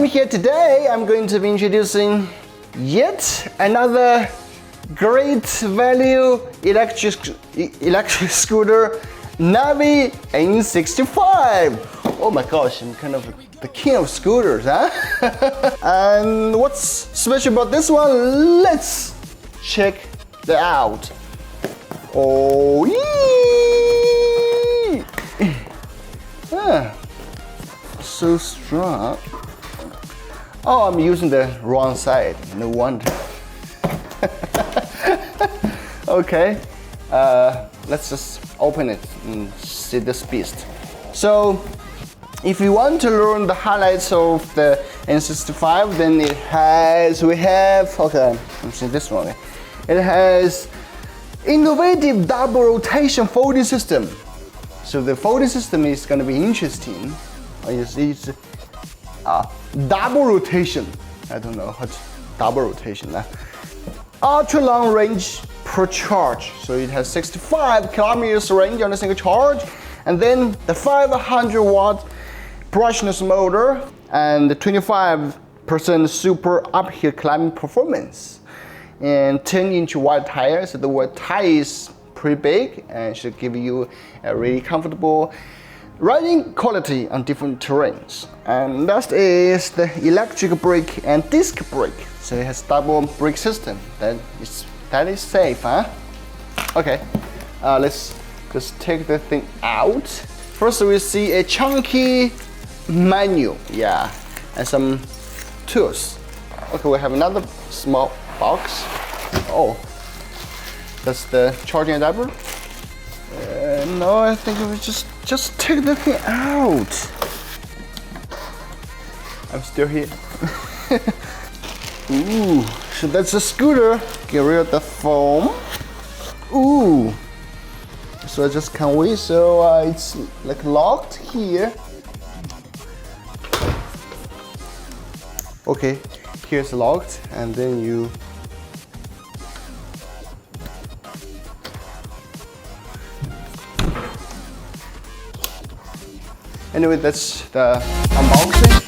here today. I'm going to be introducing yet another great value electric scooter, NAVEE N65. Oh my gosh, I'm kind of the king of scooters, huh? And what's special about this one? Let's check it out. Oh, yeah. Ah, so strong. Oh, I'm using the wrong side. No wonder. Okay, let's just open it and see this beast. So, if you want to learn the highlights of the N65, then we have, okay, I'm seeing this one. It has innovative double rotation folding system. So the folding system is going to be interesting. You see, it's double rotation. I don't know what double rotation. Ultra long range per charge. So it has 65 kilometers range on a single charge, and then the 500 watt brushless motor and the 25% super uphill climbing performance, and 10-inch wide tire. So the wide tire is pretty big and should give you a really comfortable riding quality on different terrains. And that is the electric brake and disc brake. So it has double brake system. That is safe, huh? Okay, let's just take the thing out. First we see a chunky manual, yeah, and some tools. Okay, we have another small box. Oh, that's the charging adapter. No, I think we just take the thing out. I'm still here. Ooh, so that's a scooter. Get rid of the foam. Ooh, so I just can't wait. So it's like locked here. Okay, here's locked, and then you anyway, that's the unboxing.